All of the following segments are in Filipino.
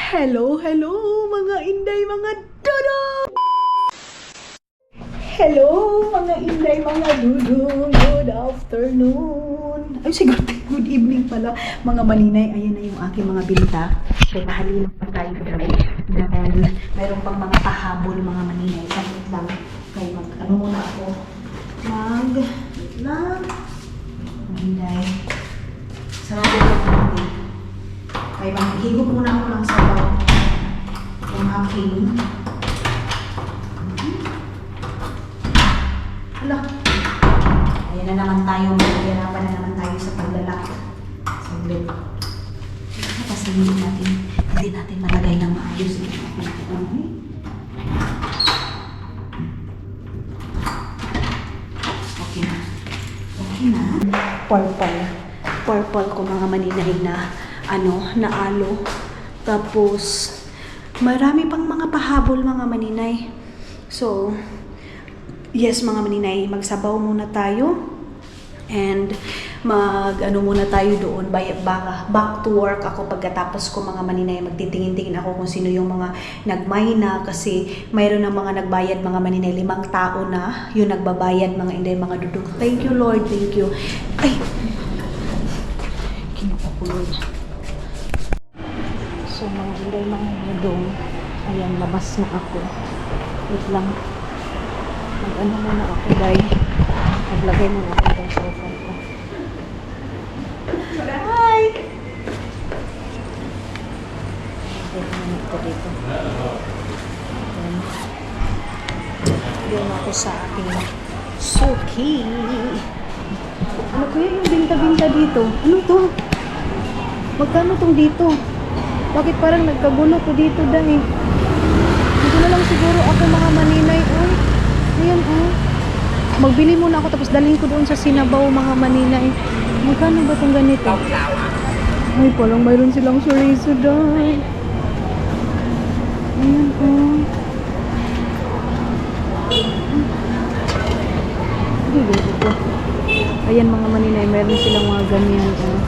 Hello, hello mga inday, mga dodo! Hello mga inday, mga dudong, good afternoon. Ay, siguro good evening pala mga maninay. Ayan na yung aking mga binta. So, mahalin pa tayo dahil mayroon pang mga pahabol mga maninay. Saglit lang. Kaya ano muna ako. Maninay. Sarado lang natin. Kaya maghigop muna ako ng sabaw. Yung aking hala. Ayan na naman tayo. Maghihirapan na naman tayo sa paglalak. Saglit. Kasi hindi natin malagay ng maayos. Okay na. Okay na. Purple ko mga maninay na naalo. Tapos, marami pang mga pahabol mga maninay. So, yes mga maninay, magsabaw muna tayo. And muna tayo doon. Back to work ako pagkatapos ko mga maninay. Magtitingin-tingin ako kung sino yung mga nagmayna. Kasi mayroon ng mga nagbayad mga maninay. 5 tao na yung nagbabayad mga inday, mga dudong. Thank you Lord, thank you. Ay! Kinapapulod. So mga inday, mga dudong. Ayan, labas na ako. Wait lang. Muna ako guys. Maglagay muna ako ng sofa ko. Hi! Maglagay muna ako dito. Doon ako sa aking suki. Ano kaya yung binta-binta dito? Ano to? Magkano tong dito? Bakit parang nagkagulo ko dito dahil? Dito na lang siguro ako mga maninay. Oh. Ayan oh. Magbili muna ako tapos dalhin ko doon sa Sinabaw mga maninay. Magkano ba itong ganito? Ay, parang mayroon silang chorizo dahil. Ayan oh. Ayan mga maninay, mayroon silang mga ganyan oh.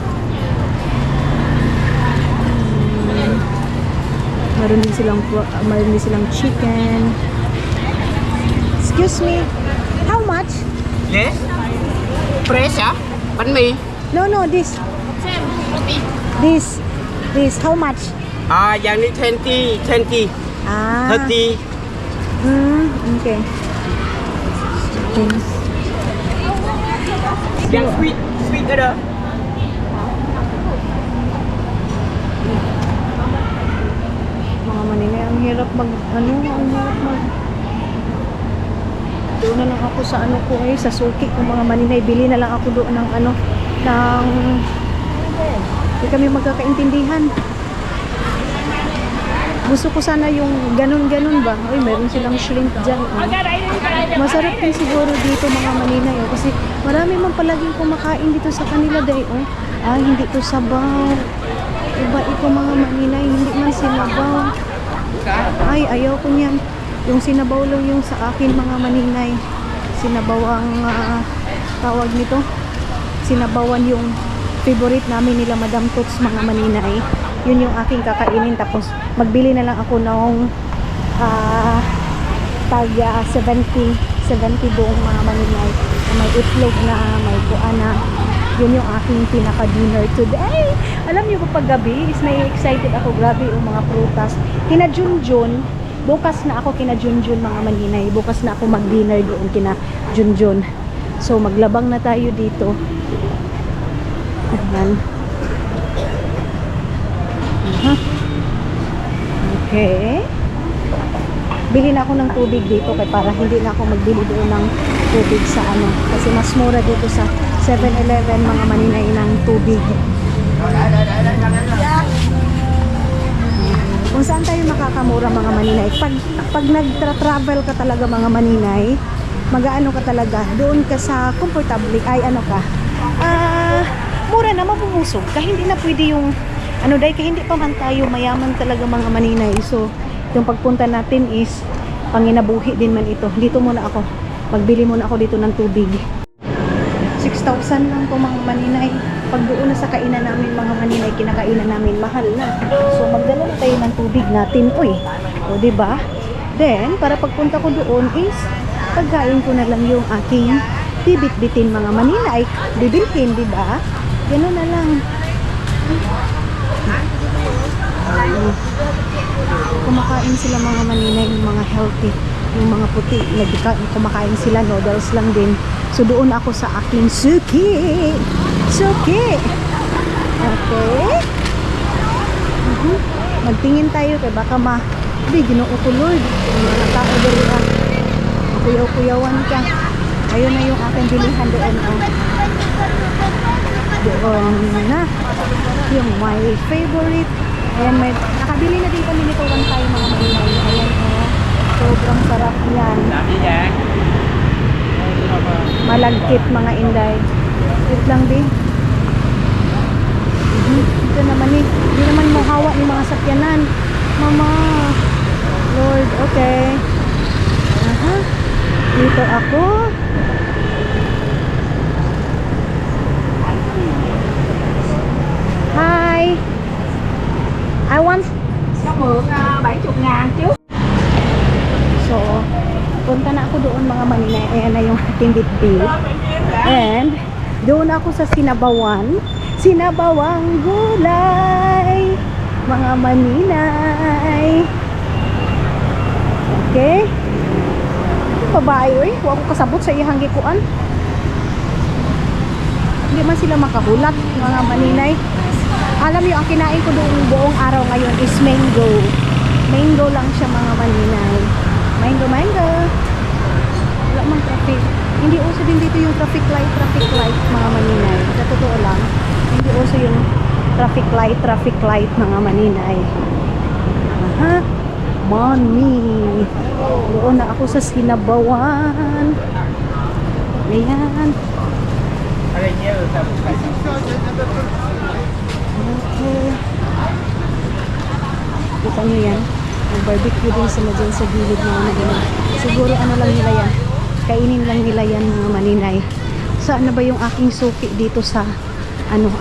Mayroon din silang chicken. Excuse me, how much? Yes? Fresh, ah? Pan mi? No, this. This, how much? Yang ni 20. Ah. 30. Okay. Yang sweet ada. Mga maninay, ang hirap doon na lang ako sa sa suki ko mga maninay, bili na lang ako doon ng hindi kami magkakaintindihan. Gusto ko sana yung ganun-ganun ba? Ay, meron silang shrimp dyan. Masarap din siguro dito mga maninay. Kasi marami man palaging kumakain dito sa kanila dahil hindi to sabaw. Iba ito mga maninay, hindi man sinabaw. Ay, ayaw ko niyan. Yung sinabaw lang yung sa akin mga maninay. Sinabaw ang tawag nito. Sinabawan yung favorite namin nila Madam Tots mga maninay. Yun yung aking kakainin. Tapos magbili na lang ako ng tag 70 buong mga maninay. May itlog na, may kuana. Yun yung aking pinaka-dinner today. Alam niyo po pag gabi is may excited ako. Grabe yung mga prutas. Kina Junjun. Bukas na ako kina Junjun mga maninay. Bukas na ako mag-dinner doon kina Junjun. So maglabang na tayo dito. Ayan. Okay. Bili na ako ng tubig dito para hindi na ako magbili doon ng tubig sa kasi mas mura dito sa 7-Eleven mga maninay ng tubig. Kung saan tayo makakamura mga maninay, pag nagtra-travel ka talaga mga maninay, mag-aano ka talaga, doon ka sa comfortable, mura na, mapumusog ka, hindi na pwede yung dahil hindi pa man tayo mayaman talaga mga maninay. So yung pagpunta natin is panginabuhi din man ito. Dito muna ako, magbili muna ako dito ng tubig. 6,000 lang po mga maninay. Pag doon na sa kainan namin mga maninay, kinakainan namin, mahal na. So magdala na tayo ng tubig natin, uy. O diba? Then, para pagpunta ko doon is, pagkain ko na lang yung aking bibit-bitin mga maninay. Bibilhin, diba? Ganun na lang. Kumakain sila mga maninay, yung mga healthy, yung mga puti. Kumakain sila, noodles lang din. So doon ako sa aking suki. Suki! Okay? Magtingin tayo kay baka di ginoo ko Lord. Yung mga tao dali kuyaw-kuyawan ka. Ayun na yung aking bilihan doon. Doon na. Yung my favorite. Ayan, nakabili na din kami nito one time mga maninay. Ayan sobrang sarap yan. Malagkit mga inday. Wait lang din. Ito naman hindi naman mo hawak ng mga sakyanan. Mama. Lord, okay. Dito ako. Hi. I want Cho mượn 70.000 trước. So, punta na ako doon mga maninay. Ayan na yung ating bitbit. And, doon ako sa Sinabawan. Sinabawang gulay. Mga maninay. Okay? Babae, oy. Huwag ko kasabot sa iyang gikuan. Hindi man sila makahulat, mga maninay. Alam niyo, ang kinain ko doon buong araw ngayon is mango. Mango lang siya mga maninay. Mango, mango. Wala mang traffic. Hindi uso din dito yung traffic light mga maninay. Sa totoo lang, hindi uso yung traffic light mga maninay. Money. Doon na ako sa Sinabawan. Ayan. Okay. Kita nyo yan. Mag-barbecue din sila dyan sa gilid mga maninay. Siguro ano lang nila yan. Kainin lang nila yan mga maninay. Saan na ba yung aking suki dito sa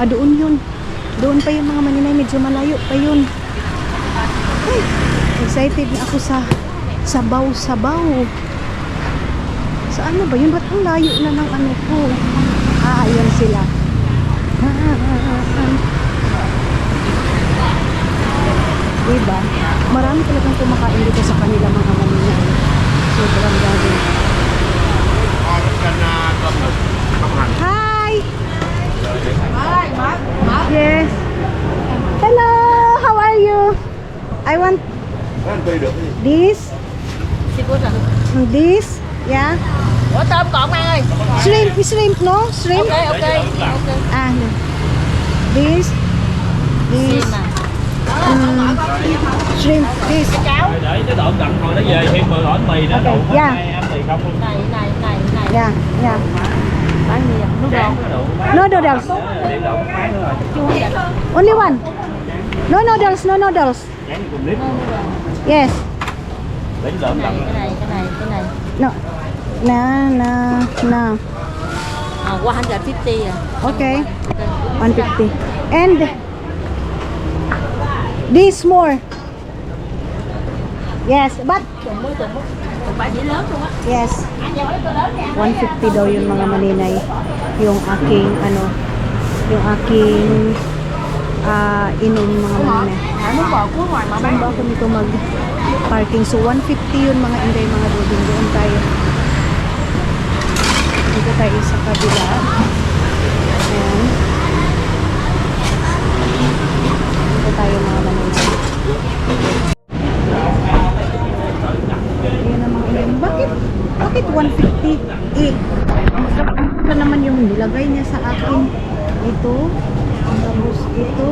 doon yun. Doon pa yung mga maninay. Medyo malayo pa yun. Ay, excited na ako sa sabaw. Saan na ba yun? Ba't ang layo na ng ko? Ayan sila. Diba? Marami talagang kumakain dito sa kanila mga maninay. Sobrang dami. Hi! Yes. Hello! How are you? I want this. This. Yeah. Ủa tôm còn An ơi. Shrimp, no? Shrimp? Ok. No. This. Shrimp, this. Cháo. Để cái độn đặng rồi nó về thêm bờ ổi mì nữa. Okay, Đụng yeah. ăn mì không luôn. Này. Yeah. Bán gì vậy? No noodles. Only one. No noodles. Chén cùng nít. Yes. Lấy độn đặng. Cái này. No. No. 150 à. Okay. 150. And this more. Yes, but Còn bả dĩ lớn luôn á. yes. Anh giờ lấy tôi lớn nè. 150 daw yun mga maninay. Yung aking inom mga maninay. Muốn bò cuốn ngoài mà Saan ba ako nito mag-parking? So 150 yun mga inday mga dudong. Doon tayo. Dito tayo sa kabila. Ayan. Dito tayo mga maninay. Ayan ang mga inday. Bakit 150? Ito naman yung nilagay niya sa akin. Ito. Tapos ito.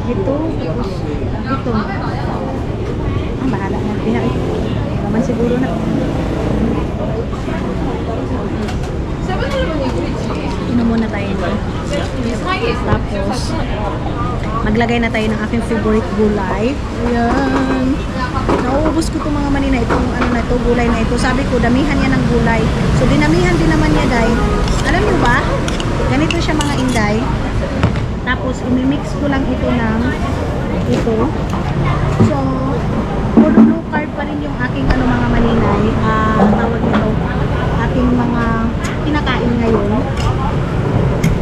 Tapos ito. Bahala na. Naman siguro na. Ino muna tayo nito. Tapos maglagay na tayo ng aking favorite gulay. Ayan. Nauubos ko itong mga manina, itong ano na ito, gulay na ito. Sabi ko, damihan yan ng gulay. So, dinamihan din naman niya, dahil, alam niyo ba, ganito siya mga inday. Tapos, imimix ko lang ito ng ito. So, puro low carb pa rin yung aking ano mga maninay. Tawag nito, aking mga kinakain ngayon.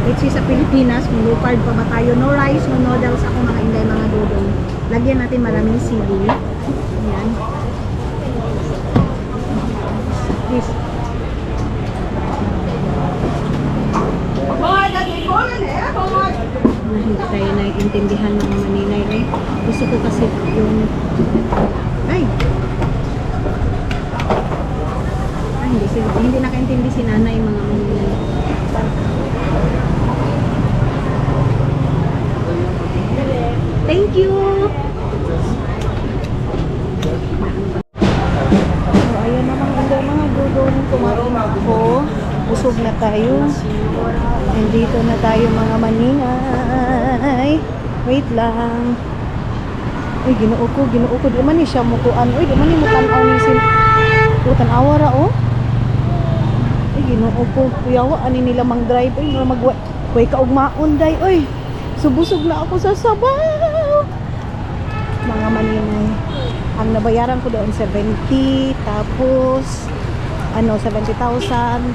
Which is sa Pilipinas, kung low carb pa ba tayo, no rice, no noodles ako mga inday, mga dudong. Lagyan natin maraming sili. Ayan. This. Hindi tayo naiintindihan mga maninay eh. Gusto ko kasi yung hindi nakaintindi si nanay mga maninay. Thank you. So, ayan na mga dudong, kumain ako. Busog na tayo. Nandito na tayo mga maninay. Wait lang. Uy, ginoo ko. Di man ni siya mukuan. Uy, di man ni mutanaw ni sin. Tanawa ra, oh. Uy, ginoo ko. Kuyawa, ani nila mang drive. Uy, magway kaugmaon, day. Uy, subusog na ako sa sabaw. Mga maninay. Ang nabayaran ko doon 70. Tapos 70,000,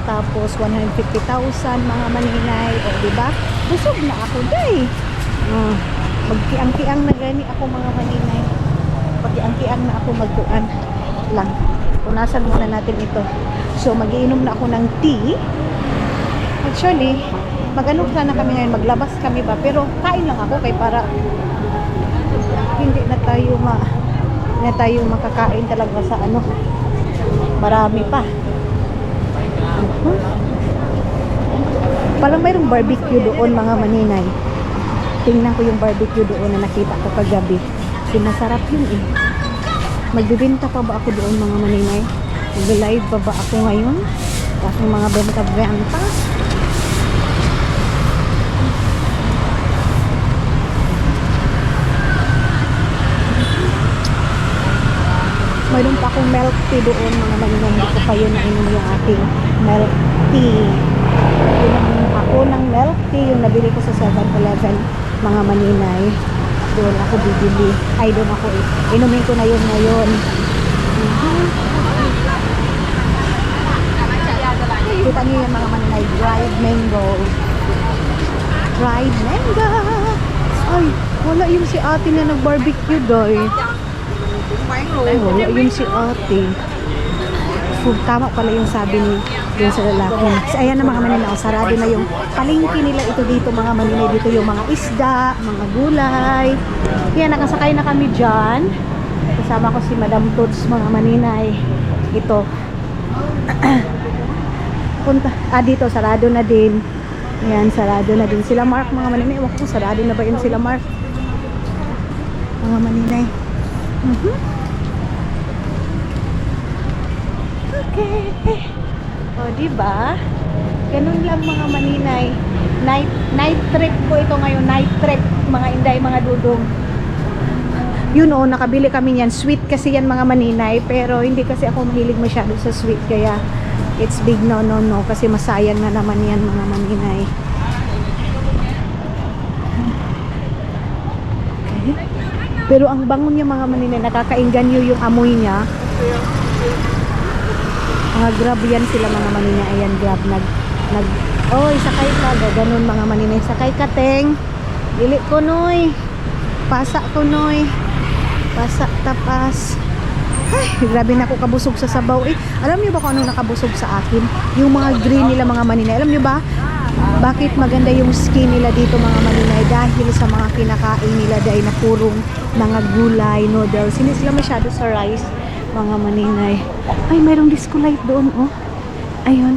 tapos 150,000 mga maninay, o diba? Busog na ako, day. Magkiang-kiang na gani ako mga maninay. Pagkiang-kiang na ako magkuan lang. Punasan muna natin ito. So, magiinom na ako ng tea. Actually, mag-ano sana kami ngayon, maglabas kami ba? Pero kain lang ako kay para hindi na tayo makakain talaga sa ano. Marami pa. Parang mayroong barbecue doon mga maninay. Tingnan ko yung barbecue doon na nakita ko kagabi. Masarap yun eh. Magbibenta pa ba ako doon mga maninay? Mag-live pa ba ako ngayon? Aking mga benta-benta. Mayroon pa akong milk tea doon mga maninay. Hindi ko pa yun nainom yung aking milk tea. Yun ako ng milk tea yung nabili ko sa 7-Eleven mga maninay. Doon ako bibili. Ay, doon ako inumin ko na yun ngayon. Kita niyo yung mga maninay. Dried mango. Dried mango. Ay, wala yung si ate na nag-barbecue doy. Ay, wala yung si ate. Tama pala yung sabi ni yung sa lalaki. So, ayan na mga maninay, sarado na yung palengke nila ito dito mga maninay. Dito yung mga isda, mga gulay. Kaya nakasakay na kami dyan. Kasama ko si Madam Toots mga maninay. Ito. Dito, sarado na din. Ayan, sarado na din. Sila Mark mga maninay. Ewan ko, sarado na ba yun sila Mark? Mga maninay. Okay. O, diba? Ganun lang mga maninay. Night trip ko ito ngayon. Night trip, mga inday, mga dudong. Yun o, nakabili kami yan. Sweet kasi yan mga maninay. Pero hindi kasi ako mahilig masyado sa sweet. Kaya it's big no. Kasi masayang na naman yan mga maninay. Okay. Pero ang bangon niya mga maninay, nakakainganyo yung amoy niya. Mga grab yan sila mga maninay. Ayan, grab. Oy, sakay ka. Ganun mga maninay. Sakay ka, teng. Dili ko, noy. Pasa ko, noy. Pasa, tapas. Ay, grabe na ako kabusog sa sabaw. Alam niyo ba kung anong nakabusog sa akin? Yung mga green nila mga maninay. Alam niyo ba? Bakit maganda yung skin nila dito mga maninay? Dahil sa mga kinakain nila dahil na purong mga gulay, noodles. Hindi sila masyado sa rice mga maninay. Ay, mayroong disco light doon, oh. Ayun.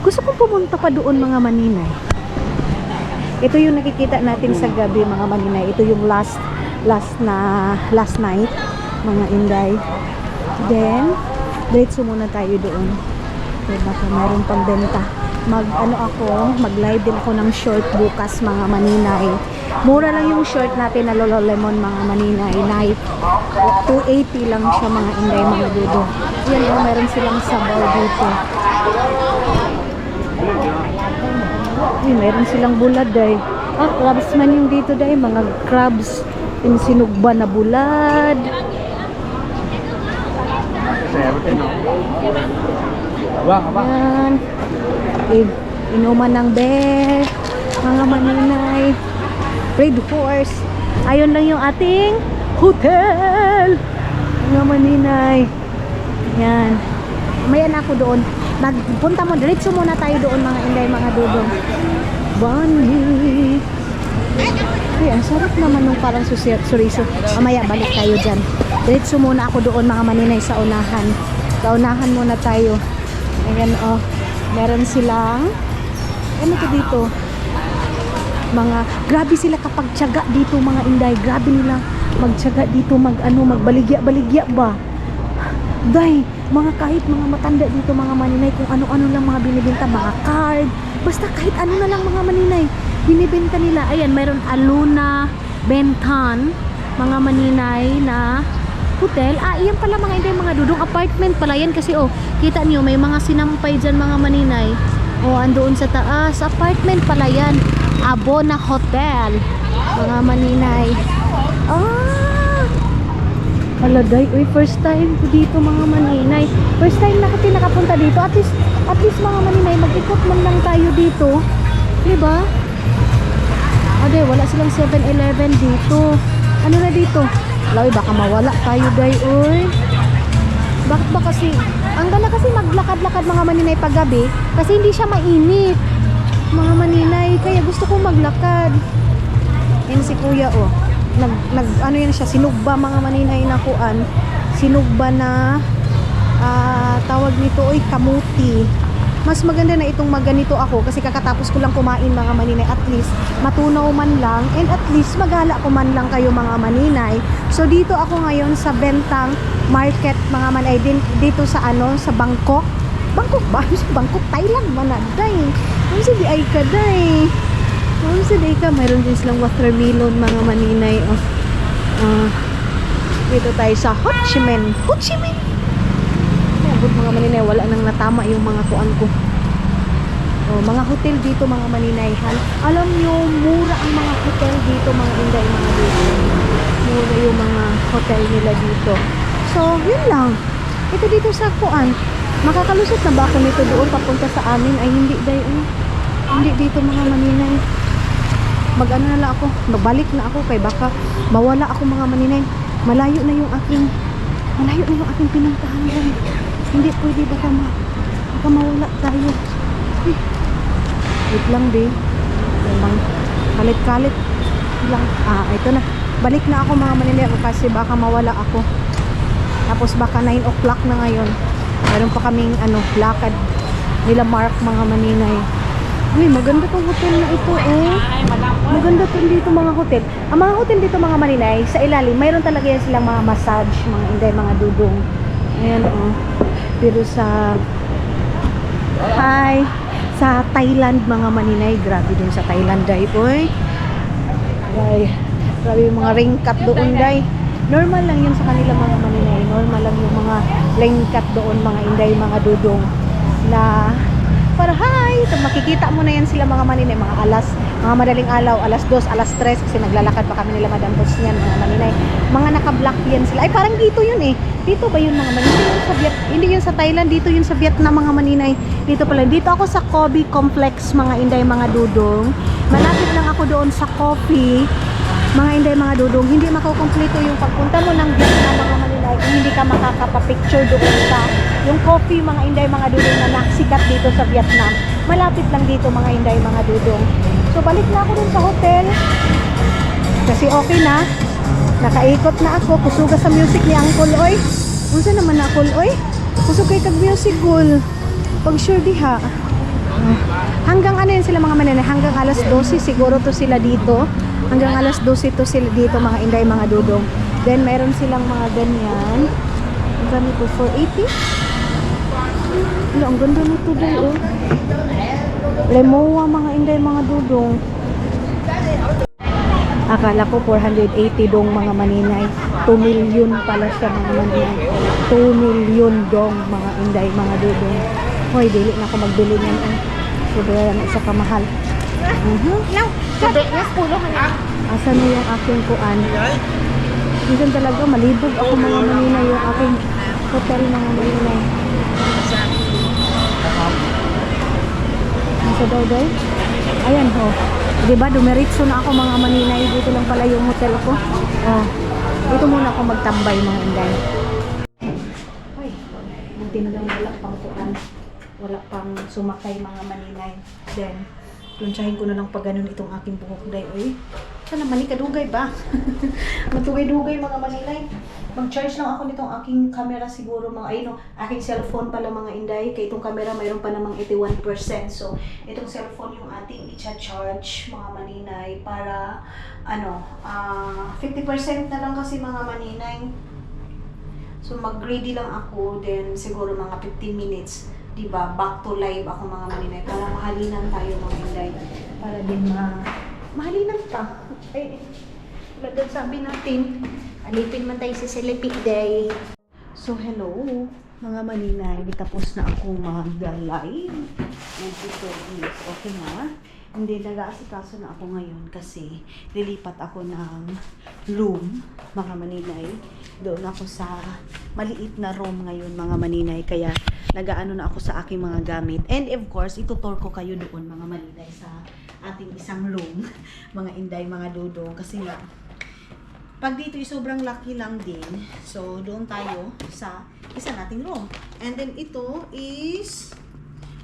Gusto kong pumunta pa doon mga maninay. Ito yung nakikita natin sa gabi mga maninay. Ito yung last night mga inday. Then diretso muna tayo doon. Okay, baka mayroong pang benta. Mag live din ako ng short bukas mga maninay. Mura lang yung short natin na Lululemon mga maninay. Night. 280 lang siya mga inday mga dudo. Yan o, meron silang sabaw dito. Ay, meron silang bulad day. Crabs man yung dito day. Mga crabs. Yung sinugba na bulad. Yan. Inuman ng beer. Mga maninay. Red Horse. Ayun lang yung ating hotel. Mga maninay. Yan. Mayan ako doon. Magpunta mo. Diretso muna tayo doon mga inday, mga dudong. Bunny. Ay, ang sarap naman nung parang suriso. Mamaya balik tayo dyan. Diretso muna ako doon mga maninay sa unahan. Sa unahan muna tayo. Ayan oh. Meron silang ano to dito? Grabe sila kapag tiyaga dito mga inday. Grabe nila magtiyaga dito, magbaligya ba? Day, kahit mga matanda dito mga maninay, kung ano-ano lang mga binibenta, mga card, basta kahit ano na lang mga maninay, binibenta nila. Ayan, mayroon Aluna Bentan, mga maninay na hotel. Iyan pala mga inday, mga dudong apartment pala yan kasi kita niyo may mga sinampay dyan mga maninay. Andoon sa taas, apartment pala yan. Abona Hotel, mga maninay. Haladay, first time ko dito mga maninay. First time na kasi nakapunta dito. At least mga maninay, mag-ikot man lang tayo dito. Diba? Wala silang 7-Eleven dito. Ano na dito? Laway, baka mawala tayo day, Bakit ba kasi? Ang ganda kasi maglakad-lakad mga maninay paggabi kasi hindi siya mainit. Mga maninay, kaya gusto kong maglakad. Yan si kuya ano yan siya, sinugba mga maninay na kuan. Sinugba na tawag nito kamuti. Mas maganda na itong maganito ako kasi kakatapos ko lang kumain mga maninay. At least matunaw man lang and at least magala ko man lang kayo mga maninay. So dito ako ngayon sa Bentang Market mga maninay, dito sa sa Bangkok. Bangkok ba? Bangkok, Thailand manaday. Ano si di ay ka day? Ano si di ka? Mayroon din silang watermelon mga maninay. Dito tayo sa Ho Chi Minh. Ho Chi Minh! Mga maninay, wala nang natama yung mga kuan ko. Mga hotel dito mga maninayhan. Alam nyo, mura ang mga hotel dito mga inday, mga dito. Mura yung mga hotel nila dito. So, yun lang. Ito dito sa kuan. Makakalusot na ba ako nito doon papunta sa amin? Ay hindi dayon. Hindi dito mga maninay. Mag-ano na lang ako. Magbalik na ako kay baka mawala ako mga maninay. Malayo na yung aking pinuntahan dyan. Hindi pwede baka mawala tayo. Wait lang din. Kalit-kalit lang. Ito na. Balik na ako mga maninay kasi baka mawala ako. Tapos baka 9 o'clock na ngayon. Meron pa kaming lakad nila Mark mga maninay. Uy, maganda tong hotel na ito Maganda tong dito mga hotel. Ang mga hotel dito mga maninay, sa ilalim, mayroon talaga yan silang mga massage, mga inday, mga dudong. Ayan Pero sa Thailand mga maninay, grabe din sa Thailand day. Grabe yung mga ringkat doon day. Normal lang yun sa kanila mga maninay. Normal lang yung mga ringkat doon mga inday, mga dudong na para makikita mo na yan sila mga maninay, mga madaling alaw, alas 2, alas 3 kasi naglalakad pa kami nila Madam Boss niyan mga maninay. Mga naka-black yan sila. Ay parang dito yun Dito ba yun mga maninay? Hindi yun sa Thailand, dito yun sa Vietnam mga maninay. Dito pala. Dito ako sa Kobe Complex mga inday, mga dudong. Malapit lang ako doon sa coffee. Mga inday, mga dudong. Hindi makukumpleto yung pagpunta mo ng Vietnam mga maninay kung hindi ka makakapapicture doon sa yung coffee mga inday, mga dudong na nasikat dito sa Vietnam. Malapit lang dito mga inday, mga dudong. So balik na ako dun sa hotel kasi okay na, nakaikot na ako. Kusuga sa music ni Uncle unsa naman na Uncle kusog kay kag music cool pag sure diha. Hanggang yan sila mga maninay, hanggang alas 12 siguro to sila dito. Hanggang alas 12 to sila dito mga inday, mga dudong. Then meron silang mga ganyan. Ang ganito 480. Ang ganda nito doon Lemoa mga inday, mga dudong. Akala ko 480 dong mga maninay. 2 million pala siya mga maninay. 2 million dong mga inday, mga dudong. Hoy, dili na ako magbili niyan. Sobrang isa kamahal. Yes, pulo ka na. Asan na yung aking kuan? Minsan talaga malibog ako mga maninay yung aking hotel mga maninay. Nasa daw day? Ayan ho. Diba, dumiritso na ako mga maninay. Dito lang pala yung hotel ko. Oh, dito muna ako magtambay mga inday. Ay, buti na lang wala pang kuan. Wala pang sumakay mga maninay. Then, tunsyahin ko na lang pag ganun itong aking buhok day. Uy, sana manikadugay ba? Matugay-dugay mga maninay. Mag-charge lang ako nitong aking camera siguro mga aking cellphone pala mga inday. Kaya itong camera mayroon pa namang 81%. So, itong cellphone yung ating i-charge mga maninay para 50% na lang kasi mga maninay. So, mag-ready lang ako. Then, siguro mga 15 minutes. Diba? Back to live ako mga maninay. Para mahalinan tayo mga inday. Para din mahalinan pa. Ay, doon sabi natin, alipin man tayo sa Selipik Day. So, hello mga maninay. Tapos na akong mag-live. And ito is okay na. Hindi nag-aasikaso na ako ngayon kasi lilipat ako ng room, mga maninay. Doon ako sa maliit na room ngayon, mga maninay. Kaya nag-aano na ako sa aking mga gamit. And of course, itutur ko kayo doon, mga maninay, sa ating isang room. Mga inday, mga dudong. Kasi nga, pag dito sobrang laki lang din. So, doon tayo sa isa nating room. And then ito is...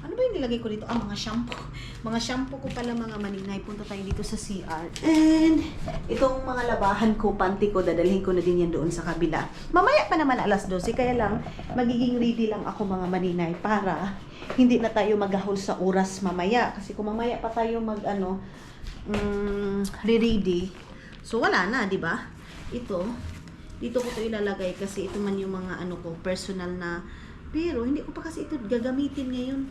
Ano ba yung nilagay ko dito? Mga shampoo. Mga shampoo ko pala mga maninay. Punta tayo dito sa CR. And itong mga labahan ko, panty ko, dadalhin ko na din yan doon sa kabila. Mamaya pa naman alas 12. Kaya lang, magiging ready lang ako mga maninay para hindi na tayo maghahol sa oras mamaya. Kasi kung mamaya pa tayo re-ready. So wala na, di ba? Ito, dito ko to ilalagay kasi ito man yung mga ko, personal na. Pero, hindi ko pa kasi ito gagamitin ngayon.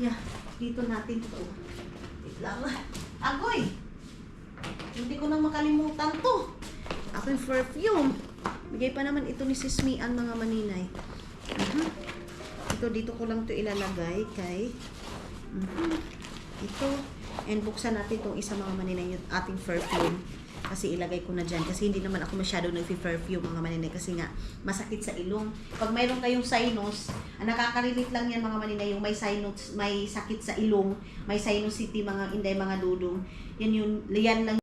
Yeah. Dito natin ito. Wait lang. Agoy! Hindi ko nang makalimutan to. Aking perfume. Bigay pa naman ito ni Sis Mian, mga maninay. Ito, dito ko lang to ilalagay kay... Ito. And buksan natin itong isa mga maninay, yung ating perfume. Kasi ilagay ko na dyan. Kasi hindi naman ako masyado nag-perfume mga maninay. Kasi nga, masakit sa ilong. Pag mayroon kayong sinus, nakaka-relate lang yan mga maninay. Yung may sinus, may sakit sa ilong, may sinusity mga inday, mga dudong. Yan lang.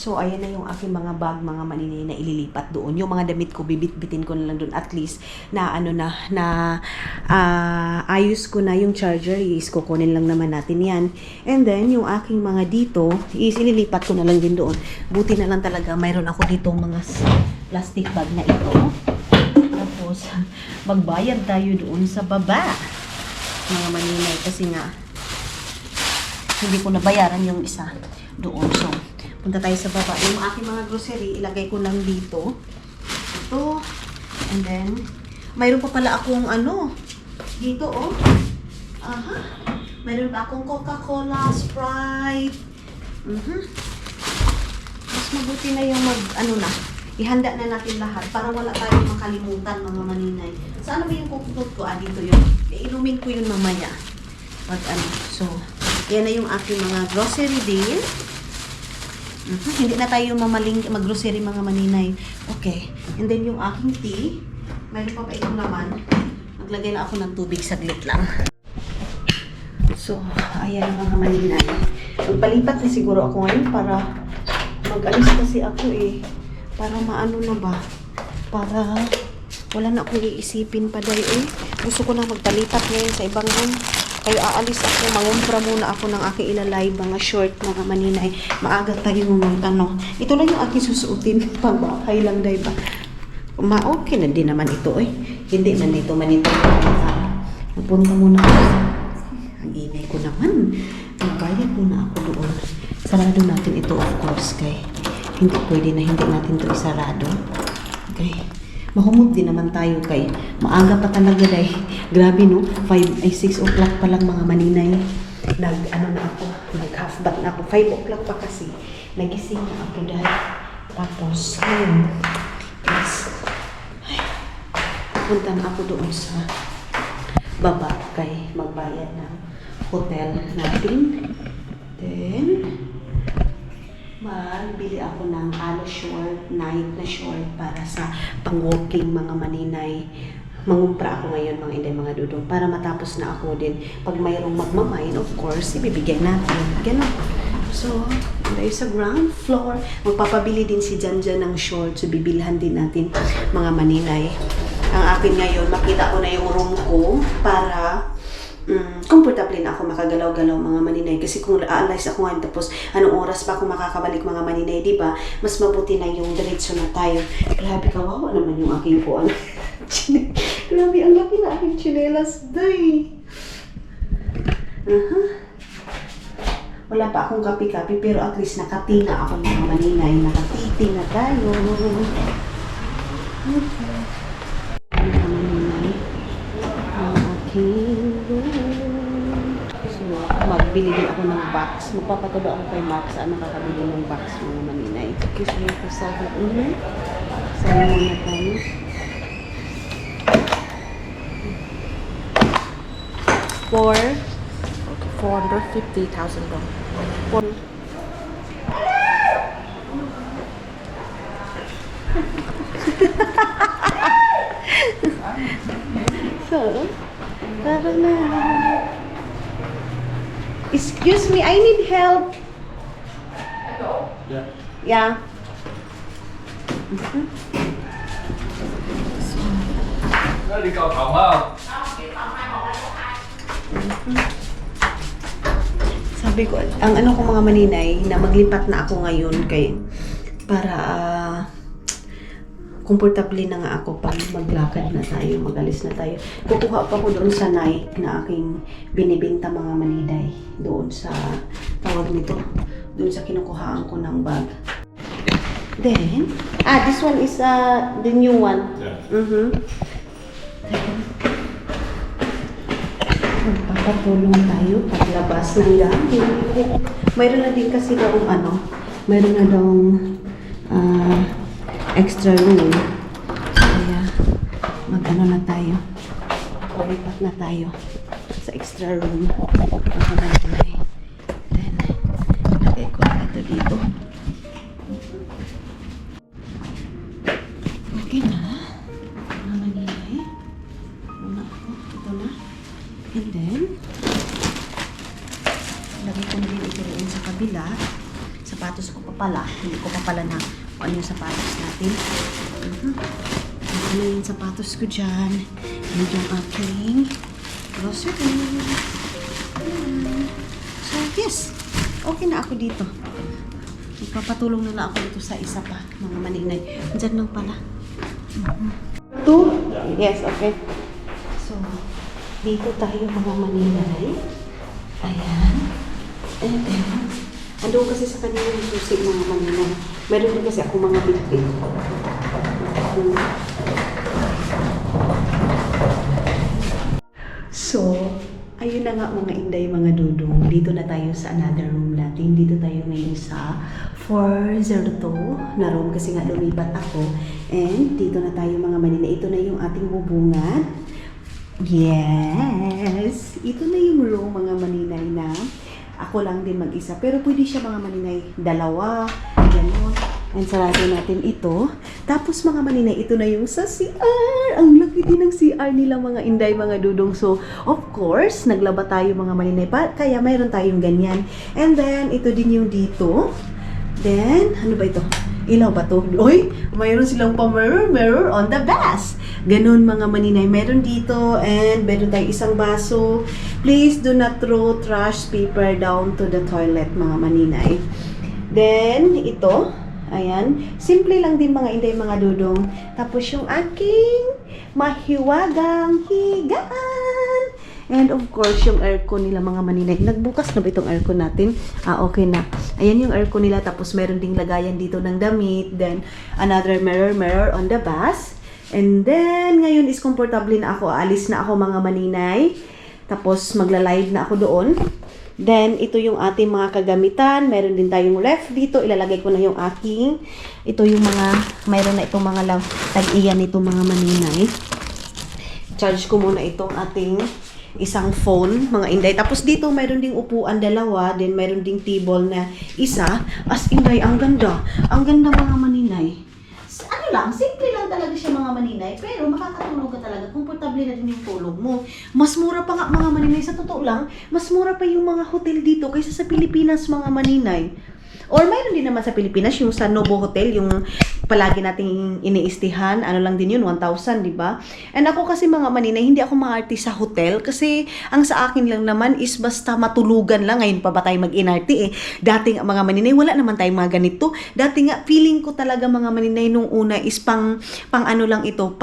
So, ayan na yung aking mga bag, mga maninay na ililipat doon. Yung mga damit ko, bibit-bitin ko na lang doon. At least, ayos ko na yung charger. Kukunin lang naman natin yan. And then, yung aking mga dito, ililipat ko na lang din doon. Buti na lang talaga, mayroon ako ditong mga plastic bag na ito. Tapos, magbayad tayo doon sa baba. Mga maninay, kasi nga, hindi ko nabayaran yung isa doon. So, punta tayo sa baba. Yung aking mga grocery, ilagay ko lang dito. Ito. And then, mayroon pa pala akong dito mayroon pa akong Coca-Cola, Sprite. Mas mabuti na yung ihanda na natin lahat para wala tayong makalimutan mga maninay. Saan ba yung kukukot ko? Dito yun. Inumin ko yun mamaya. So, yan na yung aking mga grocery din. Hindi na tayo mag-grocery mga maninay. Okay. And then yung aking tea, mayroon pa itong laman. Maglagay na ako ng tubig saglit lang. So, ayan mga maninay. Magpalipat na siguro ako ngayon para mag-alis kasi ako para maano na ba? Para wala na akong iisipin pa dahil Gusto ko na magpalipat ngayon sa ibang room. Kaya aalis ako, mangumpra muna ako ng aking ilalive, mga short, mga maninay. Maaga tayo ano. Ito lang yung aking susuotin, pangbahay lang, diba? Okay na din naman ito, eh. Hindi man ito, Pupunta muna ako. Ang inay ko naman. Magbayad muna ako doon. Sarado natin ito, of course, kay hindi pwede na hindi natin ito isarado. Okay. Mahumot din naman tayo kay maaga pa talaga dahil grabe no, 6 o'clock pa lang mga maninay. Nag half bath na ako, 5 o'clock pa kasi. Nagising na ako dahil tapos ngayon punta na ako doon sa baba kay magbayad ng hotel natin. Then magbili ako ng halo short, night na short para sa pang-walking mga maninay. Mangumpra ako ngayon mga inday, mga dudong para matapos na ako din. Pag mayroong magmamain, of course, ibibigay natin. Ganun. So, tayo sa ground floor. Magpapabili din si Janjan ng short. So, bibilhan din natin mga maninay. Ang akin ngayon, makita ko na yung room ko para comfortable na ako makagalaw-galaw mga maninay kasi kung aalis ako ngayon tapos anong oras pa ako makakabalik mga maninay, di ba? Mas mabuti na yung diretso na tayo. Grabe, kawawa naman yung aking kuwan. Grabe, ang laki na aking chinelas, day. Wala pa akong kapi-kapi pero at least nakati na ako mga maninay. Nakatiti na tayo. Okay. Mga maninay. Okay. So, magbili din ako ng box. Magpapatulo ako kay Max. Nakakabili ng box mga maninay. Excuse me for second. Saan muna tayo? For 450,000 dong. So, tara na. Excuse me, I need help. Yeah. Yeah. Nó đi cầu phòng phải không? Sabi ko, ang ano ko mga maninay, na maglipat na ako ngayon kay para komportable na nga ako pag maglakad na tayo, magalis na tayo. Kukuha pa ko doon sa Nike na aking binibenta mga maninay. Doon sa, tawag nito, doon sa kinukuhaan ko ng bag. Then, this one is the new one. Yeah. Magpapatulong tayo paglabas ng gamit. Mayroon na din kasi daong mayroon na daong extra room. Kaya mag-ano na tayo. Palipat na tayo sa extra room. Then, lagay ko na ito dito. Okay na. Mga maninay. Una ako. Ito na. And then, lagay ko na din ito rin sa kabila. Sapatos ko pa pala. Hindi ko pa pala na kung ano yung sapatos natin. Ano yung sapatos ko dyan. And yung aking grocery. So, yes. Okay na ako dito. Magpapatulong na lang ako dito sa isa pa. Mga maninay. Diyan lang pala. 2? Yes, okay. So, dito tayo mga maninay. Ayan. And then, andun kasi sa kanila yung susi mga maninay. Meron din kasi ako mga bitbit. So, ayun na nga mga inday, mga dudong. Dito na tayo sa another room natin. Dito tayo ngayon sa 402 na room kasi nga lumipat ako. And dito na tayo mga maninay. Ito na yung ating bubungan. Yes! Ito na yung room mga maninay na ako lang din mag-isa. Pero pwede siya mga maninay, dalawa, gano'n. And sarado natin ito. Tapos mga maninay, ito na yung sa CR. Ang laki din ng CR nila mga inday, mga dudong. So, of course, naglaba tayo mga maninay. Kaya mayroon tayong ganyan. And then, ito din yung dito. Then, ano ba ito? Ilaw ba to? Uy, mayroon silang pa mirror on the bus. Ganun mga maninay. Meron dito and meron tayong isang baso. Please do not throw trash paper down to the toilet mga maninay. Then, ito. Ayan. Simple lang din mga inday mga dudong. Tapos yung aking mahiwagang higaan. And of course, yung aircon nila mga maninay. Nagbukas na ba itong aircon natin? Okay na. Ayan yung aircon nila. Tapos meron ding lagayan dito ng damit. Then, another mirror on the bus. And then, ngayon is comfortable na ako. Aalis na ako mga maninay. Tapos, magla-live na ako doon. Then, ito yung ating mga kagamitan. Meron din tayong ref dito. Ilalagay ko na yung aking. Ito yung mga, mayroon na itong mga tag-iyan nito mga maninay. Charge ko muna itong ating isang phone, mga inday. Tapos dito, mayroon ding upuan dalawa. Then, mayroon ding table na isa. As inday, ang ganda. Ang ganda mga maninay. Ano lang, simple lang talaga siya mga maninay. Pero makakatulog ka talaga. Komportable na din yung tulog mo. Mas mura pa nga mga maninay. Sa totoo lang, mas mura pa yung mga hotel dito kaysa sa Pilipinas mga maninay. Or mayroon din naman sa Pilipinas, yung sa Novo Hotel, yung palagi nating iniistihan, ano lang din yun, 1,000, di ba? And ako kasi mga maninay, hindi ako maarte sa hotel kasi ang sa akin lang naman is basta matulugan lang. Ngayon pa ba tayo mag-inarte eh? Dati nga mga maninay, wala naman tayong mga ganito. Dati nga, feeling ko talaga mga maninay nung una is pang ano lang ito,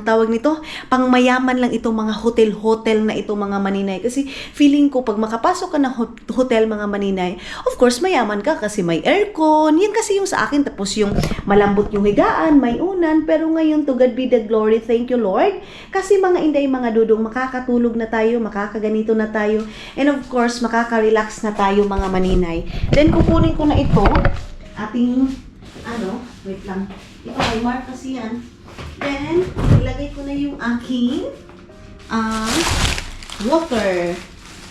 tawag nito, pang mayaman lang ito, mga hotel na ito mga maninay. Kasi feeling ko, pag makapasok ka na hotel mga maninay, of course, mayaman ka kasi may aircon. Yan kasi yung sa akin. Tapos yung malambot yung higaan, may unan. Pero ngayon, to God be the glory. Thank you, Lord. Kasi mga inday, mga dudong, makakatulog na tayo, makakaganito na tayo. And of course, makaka-relax na tayo mga maninay. Then, kukunin ko na ito. Ating, wait lang. Ito kay Mark kasi yan. Then, ilagay ko na yung aking water.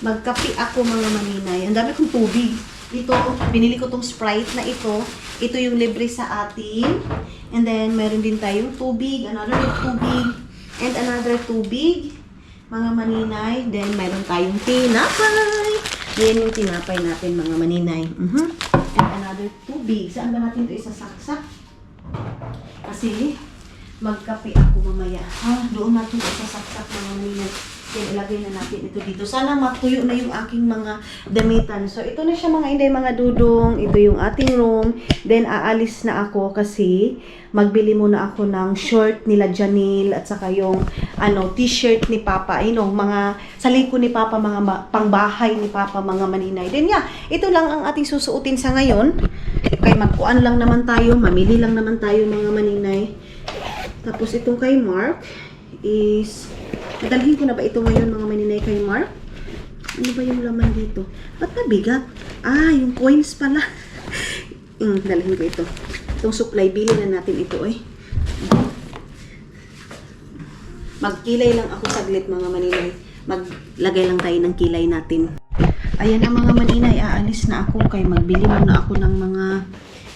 Magkapi ako mga maninay. Ang dami kong tubig. Ito, binili ko tong Sprite na ito. Ito yung libre sa atin. And then, meron din tayong tubig. Another tubig. And another tubig. Mga maninay. Then, meron tayong tinapay. Yan yung tinapay natin, mga maninay. And another tubig. Saan ba natin ito isasaksak? Kasi, magkape ako mamaya. Doon natin isasaksak, mga maninay. Then, ilagay na natin ito dito. Sana matuyo na yung aking mga damitan. So, ito na siya mga inday, mga dudong. Ito yung ating room. Then, aalis na ako kasi magbili muna ako ng short nila Janil at saka yung t-shirt ni Papa. Mga saliko ni Papa, mga pangbahay ni Papa, mga maninay. Then, ito lang ang ating susuotin sa ngayon. Kaya magkuan lang naman tayo. Mamili lang naman tayo, mga maninay. Tapos, itong kay Mark is... Dalhin ko na ba ito ngayon mga maninay kay Mark? Ano ba yung laman dito? Ba't mabigat? Yung coins pala. Dalhin ko ito. Itong supply, bili na natin ito eh. Magkilay lang ako saglit mga maninay. Maglagay lang tayo ng kilay natin. Ayan na mga maninay, aalis na ako. Kaya magbili muna ako ng mga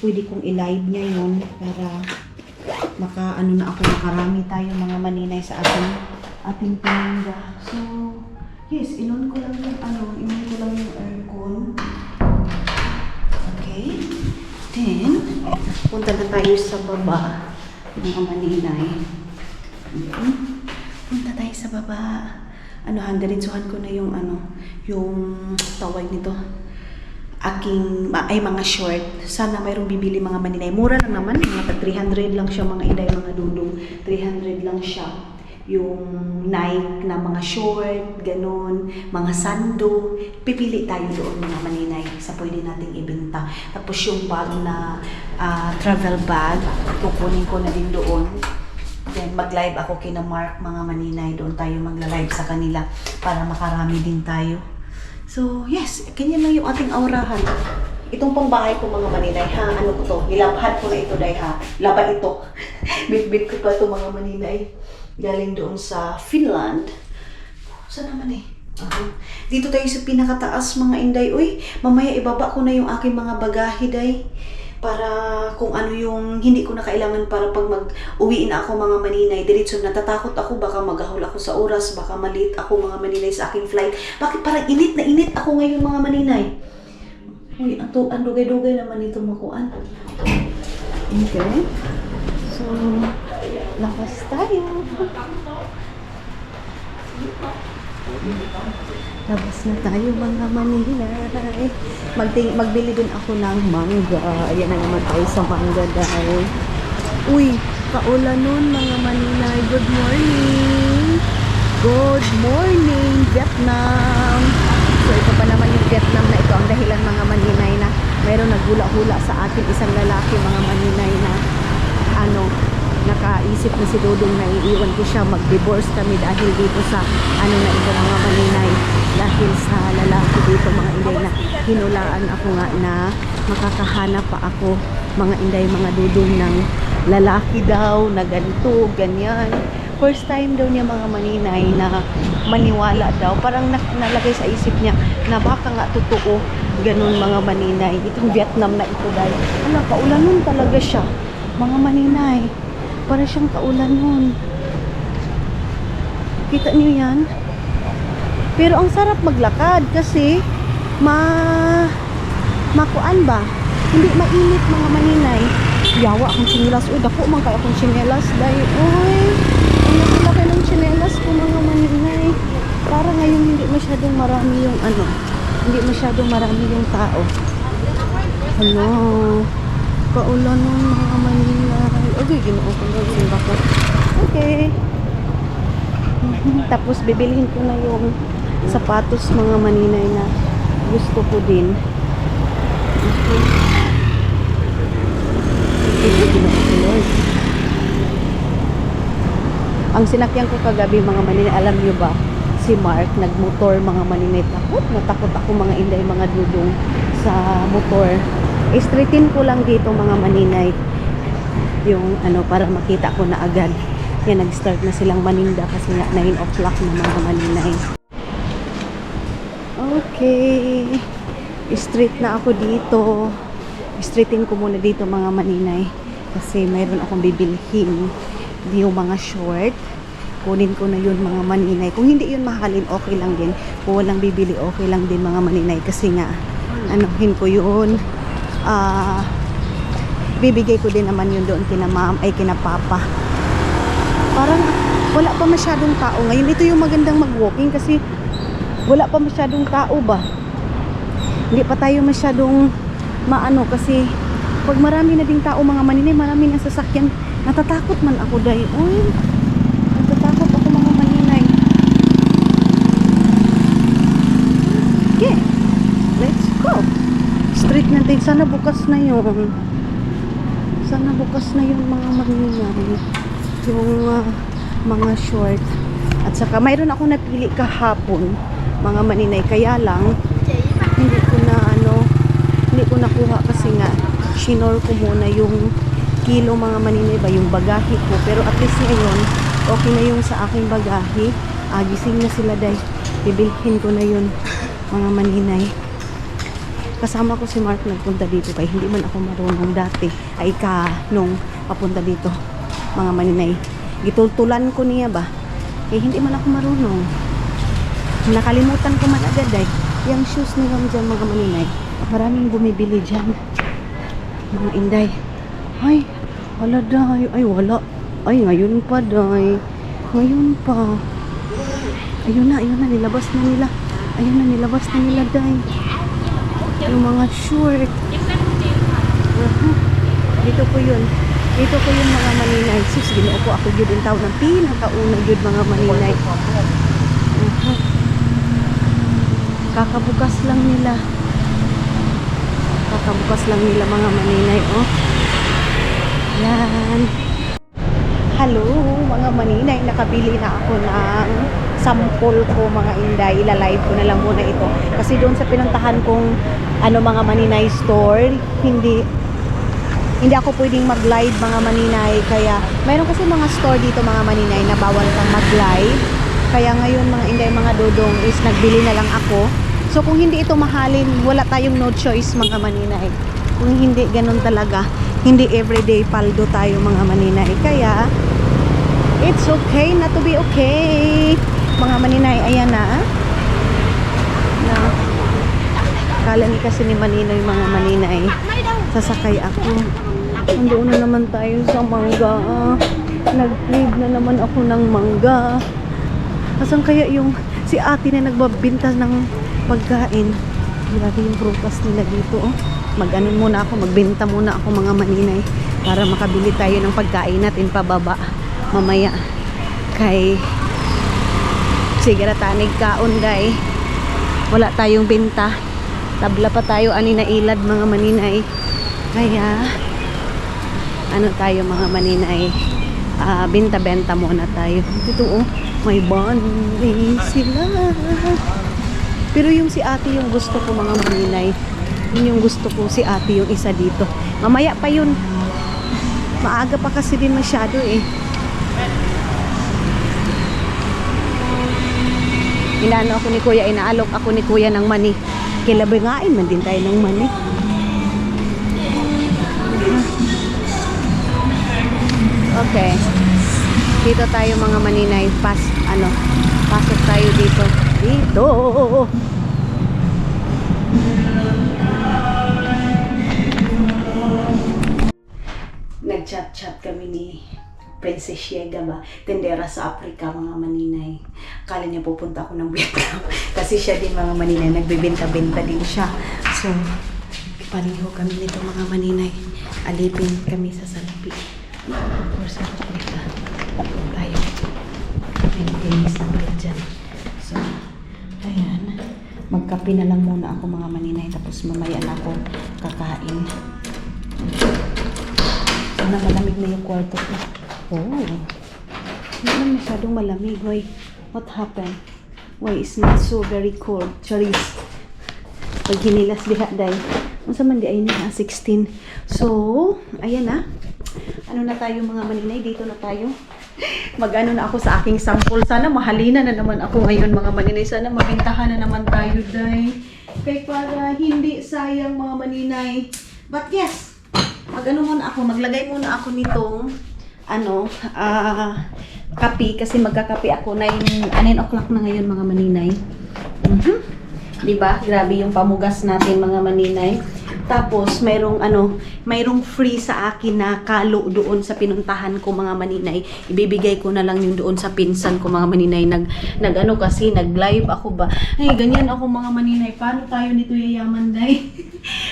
pwede kong i-live ngayon para makarami tayo mga maninay sa ating paninda. So, yes, inon ko lang yung aircon. Okay. Then, punta na tayo sa baba, mga maninay. Punta tayo sa baba. Diretsuhan ko na yung tawag nito. Mga short. Sana mayroong bibili mga maninay. Mura lang naman. Mga 300 lang siya mga inday, mga dudong. 300 lang siya. Yung Nike na mga short, ganun, mga sando, pipili tayo doon mga maninay sa pwede nating ibenta. Tapos yung bag na travel bag, kukunin ko na din doon. Then mag-live ako kina Mark, mga maninay, doon tayo magla-live sa kanila para makarami din tayo. So yes, ganyan lang yung ating aurahan. Itong pangbahay ko mga maninay, ano ko to, nilabhan ko na ito dahil laban ito. Bit-bit ko pa ito mga maninay. Galing doon sa Finland. Saan naman eh? Dito tayo sa pinakataas mga inday. Uy, mamaya ibaba ko na yung aking mga bagahe day. Para kung ano yung hindi ko na kailangan para pag mag-uwiin ako mga maninay. Diretso natatakot ako, baka magahol ako sa oras, baka malate ako mga maninay sa aking flight. Bakit parang init na init ako ngayon mga maninay? Uy, ang dugay-dugay naman ito makuan. Okay. So, labas tayo. Labas na tayo mga Maninay. Magbili din ako ng mangga. Ayan na naman tayo sa mangga dahil. Uy, kaulan nun mga Maninay. Good morning. Good morning, Vietnam. So ito pa naman yung Vietnam na ito. Ang dahilan mga Maninay na mayroong naghula-hula sa akin isang lalaki mga Maninay na nakaisip na si Dudong na iiwan ko siya, mag-divorce kami dahil dito sa na ito mga Maninay, dahil sa lalaki dito mga Inday na hinulaan ako nga na makakahanap pa ako mga Inday, mga Dudong ng lalaki daw na ganito, ganyan. First time daw niya mga Maninay na maniwala daw, parang nalagay sa isip niya na baka nga totoo, ganun mga Maninay. Itong Vietnam na ito dahil kaulan nun talaga siya mga Maninay. Para siyang kaulan nun. Kita niyo yan? Pero ang sarap maglakad kasi makuan ba? Hindi mainit mga Maninay. Yawa akong tsinelas. Uy, dako man kaya akong tsinelas. Dahil, uy, ang laki ng tsinelas ko mga Maninay. Para ngayon hindi masyadong marami yung hindi masyadong marami yung tao. Hello. Kaulan ng mga Maninay. Okay, ginoo ko na yung bako. Okay. Tapos bibilhin ko na yung sapatos mga Maninay na gusto ko din. Lord. Ang sinakyan ko kagabi mga Maninay, alam niyo ba? Si Mark nagmotor mga Maninay. Natakot ako mga Inday, mga Dudong sa motor. Straightin ko lang dito mga Maninay yung para makita ko na agad. Yan, nag-start na silang maninda kasi nga 9 o'clock na mga Maninay. Okay, straight na ako dito. Straightin ko muna dito mga Maninay kasi mayroon akong bibilhin yung mga short. Kunin ko na yun mga Maninay. Kung hindi yun mahalin, okay lang din. Kung walang bibili, okay lang din mga Maninay kasi nga anuhin ko yun. Bibigay ko din naman yun doon kina papa. Parang wala pa masyadong tao ngayon. Ito yung magandang mag-walking kasi wala pa masyadong tao ba. Hindi pa tayo masyadong kasi pag marami na ding tao mga Maninay, marami ng sasakyan, natatakot man ako dahil. Uy, natatakot ako mga Maninay. Okay, let's go. Street natin, sana bukas na yun. Sana bukas na yun mga Maninay. Yung mga short. At saka mayroon ako napili kahapon mga Maninay, kaya lang hindi ko nakuha kasi nga shinor ko muna yung kilo mga Maninay ba, yung bagahe ko. Pero at least ngayon okay na yung sa aking bagahe. Gising na sila dahil bibilhin ko na yun mga Maninay. Kasama ko si Mark nagpunta dito kaya hindi man ako marunong dati nung papunta dito mga Maninay. Gitultulan ko niya ba kaya hindi man ako marunong. Nakalimutan ko man agad yung shoes nila dyan mga Maninay. Maraming bumibili dyan mga Inday. Ay, wala day. Ay, wala. Ay, ngayon pa day. Ngayon pa. Ayun na, nilabas na nila. Ayun na, nilabas na nila day. Yung mga short. Dito ko yun mga Maninay. Sus, ginoo ko ako yun yung tao ng pinakauna yun mga Maninay. Kakabukas lang nila mga Maninay. Yan. Hello mga Maninay, nakabili na ako ng sample ko mga Inday. Ilalive ko na lang muna ito kasi doon sa pinuntahan kong mga Maninay store, hindi ako pwedeng mag-live mga Maninay, kaya mayroon kasi mga store dito mga Maninay na bawal kang mag-live. Kaya ngayon mga Inday, mga Dudong is nagbili na lang ako. So kung hindi ito mahalin, wala tayong no choice mga Maninay. Kung hindi ganun talaga, hindi everyday paldo tayo mga Maninay. Kaya it's okay not to be okay mga Maninay. Ayan na. Kala ni kasi ni Maninoy mga Maninay, sasakay ako. Nandoon na naman tayo sa mangga. Nag-crave na naman ako ng mangga. Asan kaya yung si ate na nagbabinta ng pagkain? Grabe yung prutas nila dito. Oh. Mag-ano muna ako, magbenta muna ako mga maninay para makabili tayo ng pagkain natin pababa mamaya kay sigara tanig kaon day. Wala tayong benta. Tabla pa tayo ani na ilad mga maninay. Kaya ano tayo mga maninay, benta-benta muna tayo. Dito oh, may bonding sila. Pero yung si ate yung gusto ko mga maninay. Yun yung gusto ko, si ate yung isa dito. Mamaya pa yun. Maaga pa kasi din masyado eh. Inaano ako ni kuya, inaalok ako ni kuya ng mani. Kilabingain man din tayo ng mani. Okay. Dito tayo mga maninay. Pasok tayo dito. Dito. Nag-chat-chat kami ni Princess Yega ba? Tendera sa Africa mga maninay. Akala niya pupunta ako ng Vietnam. Kasi siya din mga maninay. Nagbibenta-benta din siya. So, pareho kami nito mga maninay. Alipin kami sa salapi. Or sa Africa. Tayo. May tinis na pala dyan. So, ayan. Magkape na lang muna ako mga maninay. Tapos mamaya na ako kakain. Sana malamig na yung kwarto ko. Oh. Hindi na masyadong malamig. Why? What happened? Why it's not so very cold? Charis. Pag hinilas diha day. Masa man di ay na 16. So, ayan na. Ano na tayo mga maninay? Dito na tayo. Mag-ano na ako sa aking sample. Sana mahalina na naman ako ngayon mga maninay. Sana mabintahan na naman tayo day. Kaya para hindi sayang mga maninay. But yes, mag-ano muna ako. Maglagay muna ako nitong kape. Kasi magkakape ako. 9 o'clock na ngayon mga maninay. Diba? Grabe yung pamugas natin mga maninay. Tapos, mayroong free sa akin na kalo doon sa pinuntahan ko mga maninay. Ibibigay ko na lang yung doon sa pinsan ko mga maninay. Kasi nag-live ako ba? Ay, ganyan ako mga maninay. Paano tayo nito yayaman day?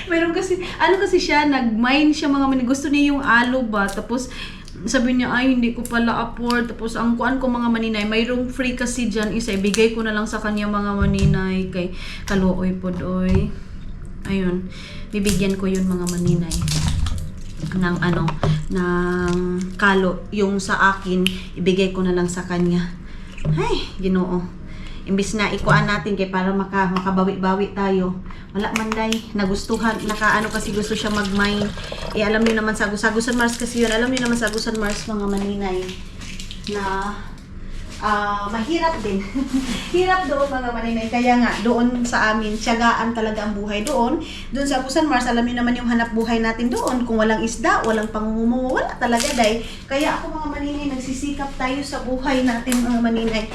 Mayroon kasi, kasi siya, nag-mine siya mga maninay. Gusto niya yung alo ba? Tapos, sabi niya, ay, hindi ko pala afford. Tapos, ang kuan ko mga maninay, mayroong free kasi dyan isa. Ibigay ko na lang sa kanya mga maninay. Kay kaluoy po doy. Ayun. Bibigyan ko yun mga maninay. Ng ng kalo. Yung sa akin, ibigay ko na lang sa kanya. Ay, Ginoo. Imbis na ikuan natin kay para makabawi-bawi tayo. Wala man day, nagustuhan, kasi gusto siya mag-mine. Alam niyo naman sa Agusan Mars kasi yun. Alam niyo naman sa Agusan Mars mga maninay na mahirap din. Hirap doon mga maninay. Kaya nga, doon sa amin, tiyagaan talaga ang buhay doon. Doon sa Agusan Mars, alam niyo naman yung hanap buhay natin doon. Kung walang isda, walang pangungumuha, wala talaga day. Kaya ako mga maninay, nagsisikap tayo sa buhay natin mga maninay.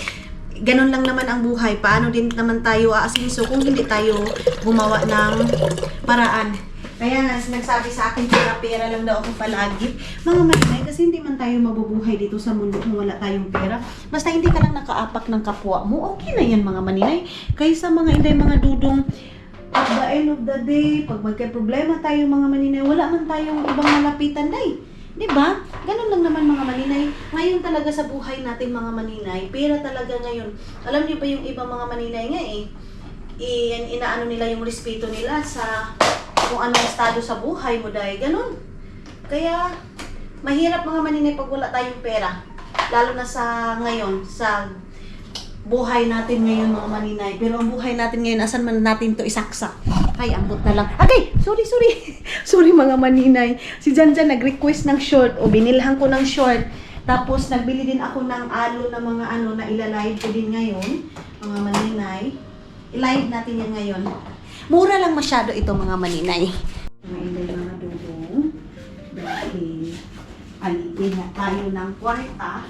Ganon lang naman ang buhay. Paano din naman tayo aasinso kung hindi tayo gumawa ng paraan. Kaya nga, nagsabi sa akin, pera lang daw ako palagi. Mga maninay, kasi hindi man tayo mabubuhay dito sa mundo kung wala tayong pera. Basta hindi ka lang nakaapak ng kapwa mo, okay na yan mga maninay. Kaysa mga inday, mga dudong, at the end of the day, pag magka-problema tayo mga maninay, wala man tayong ibang malapitan day. Diba? Ganun lang naman mga maninay. Ngayon talaga sa buhay natin mga maninay, pera talaga ngayon. Alam niyo ba yung ibang mga maninay nga inaano nila yung respeto nila sa kung anong estado sa buhay mo dahil ganun. Kaya mahirap mga maninay pag wala tayong pera. Lalo na sa ngayon, sa buhay natin ngayon mga maninay. Pero ang buhay natin ngayon, asan man natin to isaksak? Ay, ambot na lang. Okay, sorry. Sorry mga maninay. Si Janjan nag-request ng short o binilhan ko ng short. Tapos nagbili din ako ng alo na mga na ilalive ko din ngayon. Mga maninay. I-live natin yan ngayon. Mura lang masyado ito mga maninay. Mga dudong. Dahil alipin na tayo ng kwarta.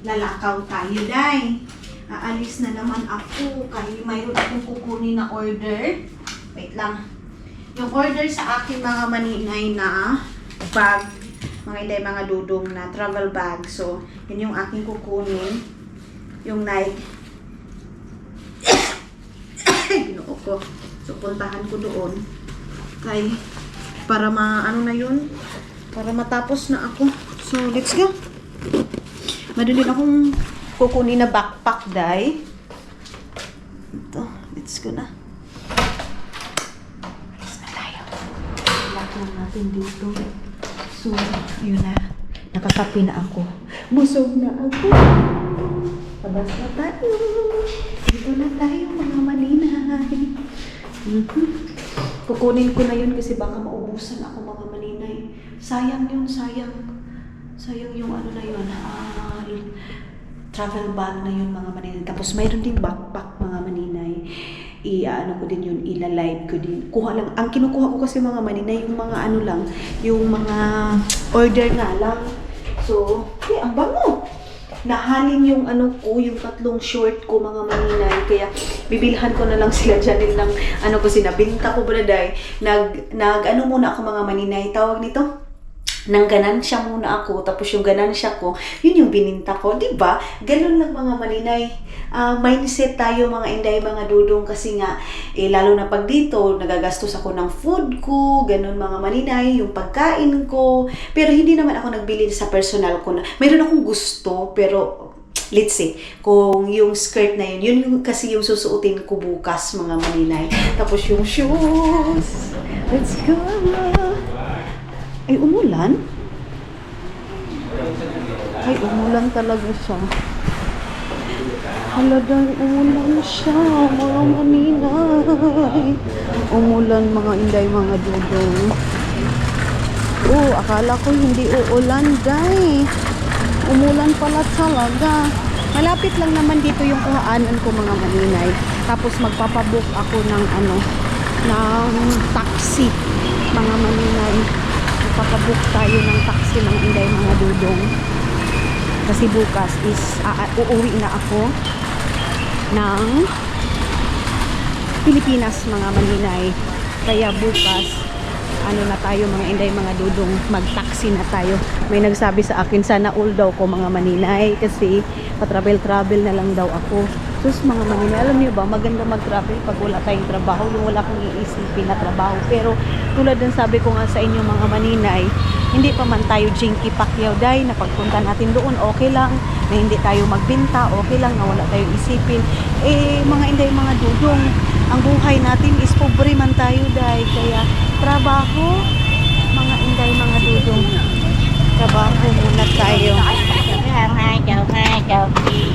Lalakaw tayo day. Aalis na naman ako. Kaya mayroon akong kukunin na order. Wait lang. Yung order sa akin mga maninay na bag, mga inday, mga dudong na travel bag. So, yun yung aking kukunin. Yung Nike. Ginoo ko. So, puntahan ko doon. Para ano na yun? Para matapos na ako. So, let's go. Madali na akong kukunin na backpack, day. Ito, let's go na. Lock lang natin dito. So, yun na. Nakakapi na ako. Busog na ako. Labas na tayo. Dito na tayo, mga maninay. Kukunin ko na yun kasi baka maubusan ako, mga maninay. Sayang yun, sayang. Sayang yung ano na yun. Travel bag na yun, mga maninay. Tapos mayroon din backpack, mga maninay. Ano ko din yun, ilalive ko din. Kuha lang. Ang kinukuha ko kasi, mga maninay, yung mga ano lang, yung mga order nga lang. So, ang bango. Nahalin yung ano ko, yung 3 short ko, mga maninay. Kaya bibilhan ko na lang sila dyan ng ano ko, sinabinta ko braday. Ano muna ako, mga maninay, tawag nito? Nang ganansya muna ako, tapos yung ganansya ko, yun yung bininta ko, di ba? Ganun lang, mga maninay. Mindset tayo, mga inday, mga dudong, kasi nga, lalo na pag dito, nagagastos ako ng food ko, ganun, mga maninay, yung pagkain ko. Pero hindi naman ako nagbili sa personal ko na. Mayroon akong gusto, pero let's say, kung yung skirt na yun yung kasi yung susuotin ko bukas, mga maninay. Tapos yung shoes. Let's go. Ay, umulan? Ay, umulan talaga siya. Halagang umulan siya, mga maninay. Umulan, mga inday, mga dudong. Akala ko hindi uulan, day. Umulan pala talaga. Malapit lang naman dito yung kuhaanan ko, mga maninay. Tapos magpapabook ako ng taxi, mga maninay. Magpapabook tayo ng taxi, ng inday, mga dudong. Kasi bukas is uuwi na ako ng Pilipinas, mga maninay. Kaya bukas na tayo, mga inday, mga dudong, mag-taxi na tayo. May nagsabi sa akin, sana all daw ko, mga maninay, kasi pa-travel na lang daw ako. Sus, mga maninay, alam niyo ba, maganda mag-travel pag wala tayong trabaho, yung wala kang iisipin na trabaho. Pero tulad ng sabi ko nga sa inyo, mga maninay, hindi pa man tayo Jinky Pacquiao, day, na pagpunta natin doon, okay lang, na hindi tayo magbenta, okay lang, na wala tayong isipin. Mga inday, mga dudong, ang buhay natin is pobre man tayo, day, kaya trabaho, mga inday, mga dudong, trabaho muna tayo.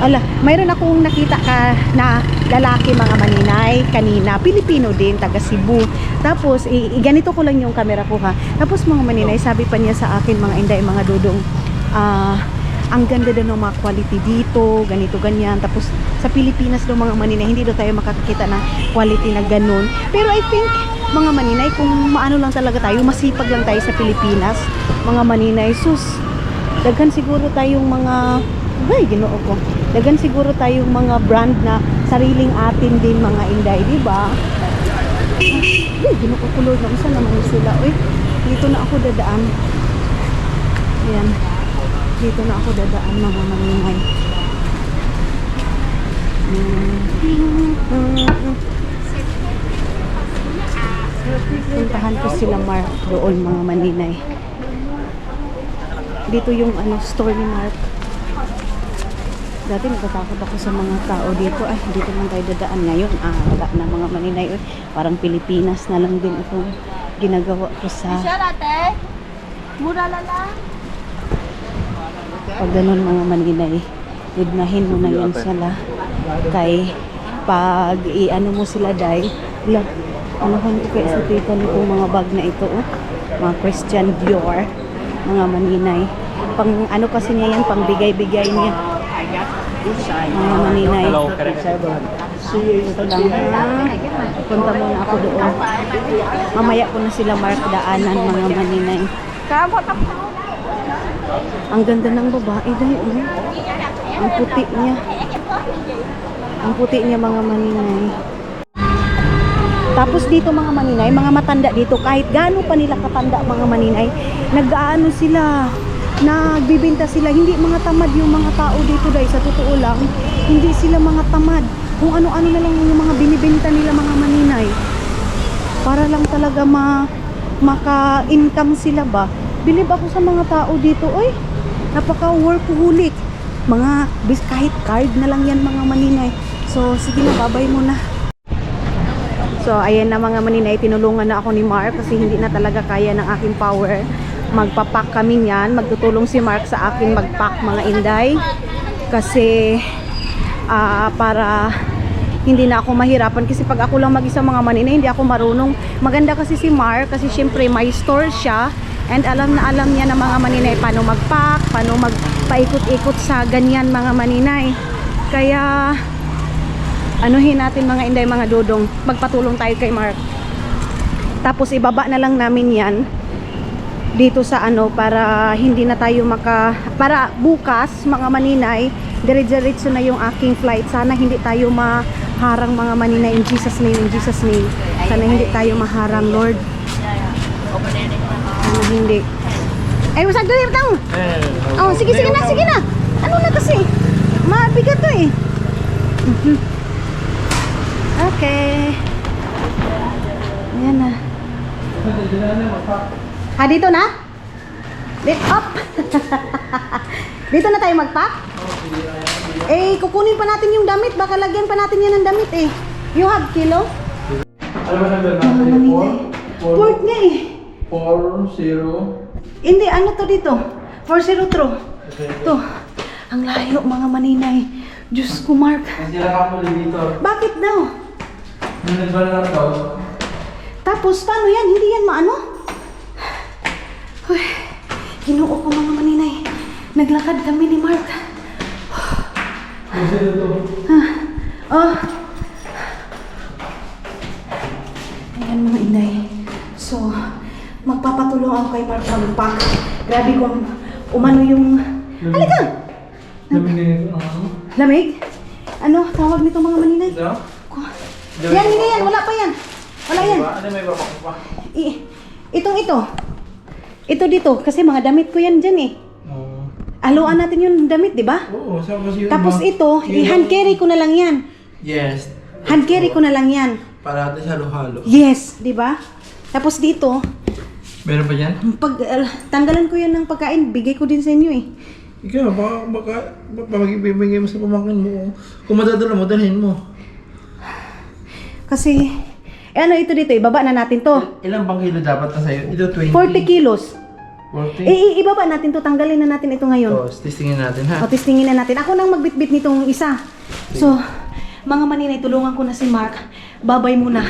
Ala, mayroon akong nakita na lalaki, mga maninay, kanina, Pilipino din, taga Cebu. Tapos, ganito ko lang yung camera ko, ha. Tapos, mga maninay, sabi pa niya sa akin, mga inday, mga dudong, ang ganda daw ng mga quality dito, ganito, ganyan. Tapos, sa Pilipinas daw, mga maninay, hindi daw tayo makakita ng quality na ganun. Pero I think, mga maninay, kung maano lang talaga tayo, masipag lang tayo sa Pilipinas, mga maninay, sus, daghan siguro tayong mga, ginoo ko, daghan siguro tayong mga brand na sariling atin din, mga inday, di ba? Ginoo ko, kulor na, isa naman sila. Dito na ako dadaan. Ayan, dito na ako dadaan, mga maninay. Puntahan ko sila Mark doon, mga maninay. Dito yung store ni Mark. Dati natatakot ako sa mga tao dito. Dito lang tayo dadaan ngayon. Wala na, mga maninay. Parang Pilipinas na lang din itong ginagawa ko sa... Mura lang. Pag ganun, mga maninay, lignahin mo na yan sila. Kay pag i-ano mo sila, day, anuhan ko kaya sa tita nitong mga bag na ito, mga Christian Dior, mga maninay. Pang ano kasi niya yan, pang bigay-bigay niya, mga maninay. Ito lang, punta muna ako doon. Mamaya ko na sila Mark daanan, mga maninay. Ang ganda ng babae dahil ang puti niya. Ang puti niya, mga maninay. Tapos dito mga maninay, mga matanda dito, kahit gaano pa nila katanda mga maninay, nag-aano sila, nagbibenta sila. Hindi mga tamad yung mga tao dito dahil sa totoo lang, hindi sila mga tamad. Kung ano-ano na lang yung mga binibenta nila mga maninay. Para lang talaga maka-income sila ba. Bilib ako sa mga tao dito, oy. Napaka-workaholic. Kahit card na lang yan mga maninay. So, sige na, babay muna. So, ayan na mga maninay, tinulungan na ako ni Mark kasi hindi na talaga kaya ng aking power. Magpapak kami niyan. Magtutulong si Mark sa akin magpack mga inday. Kasi, para hindi na ako mahirapan. Kasi pag ako lang mag-isa mga maninay, hindi ako marunong. Maganda kasi si Mark kasi syempre may store siya. And alam na alam niya na mga maninay paano mag-pack, paano magpaikot-ikot sa ganyan mga maninay. Kaya, anuhin natin mga inday, mga dodong, magpatulong tayo kay Mark. Tapos ibaba na lang namin yan dito sa para hindi na tayo para bukas mga maninay, dire-diretso na yung aking flight. Sana hindi tayo maharang mga maninay, in Jesus name, in Jesus name. Sana hindi tayo maharang, Lord. Sana hindi. Ay, wasag doon tang. Oh, sige na. Ano na kasi? Mabigat to eh. Okay. Ayan na. Dito na? Up! Dito na tayo mag-pack? Kukunin pa natin yung damit. Baka lagyan pa natin yan ng damit eh. You have kilo? Ano ba number natin? 4? Port nga eh. 4-0. Hindi, ano to dito? 403. Okay. To. Ang layo mga maninay. Diyos ko, Mark. Kasi lang ako dito. Bakit daw? Yung nagbalan lang daw. Tapos, paano yan? Hindi yan maano? Uy, Ginoo ko mga maninay. Naglakad kami ni Mark. Kasi dito. Oh. Ayan mga inay. So, magpapatulong ako kay Mark mag-pack. Grabe kung umano yung... Halika! Lamig na ito. Lamig? Ano tawag nito mga maninay? Ito? Yan, hindi yan. Wala pa yan. Wala yan. Ano may bapak pa? Ito. Ito dito. Kasi mga damit ko yan dyan eh. Oo. Haluan natin yung damit, di ba? Oo, kasi Tapos ito, i-hand carry ko na lang yan. Yes. Hand carry ko na lang yan. Para natin halo-halo. Yes, di ba? Tapos dito, Meron ba yan? pag tanggalan ko yan ng pagkain, bigay ko din sa inyo eh. Ikaw, baka magbibigay mo sa pamangkin mo. Kung madadala mo, dalhin mo. Kasi, ano ito dito, ibaba na natin to. Ilang bang kilo dapat na sa'yo? Ito 20? 40 kilos. 40? Ibaba natin to, tanggalin na natin ito ngayon. So, testingin natin ha. O, testingin na natin. Ako nang magbitbit nitong isa. So, mga maninay, tulungan ko na si Mark. Babay muna.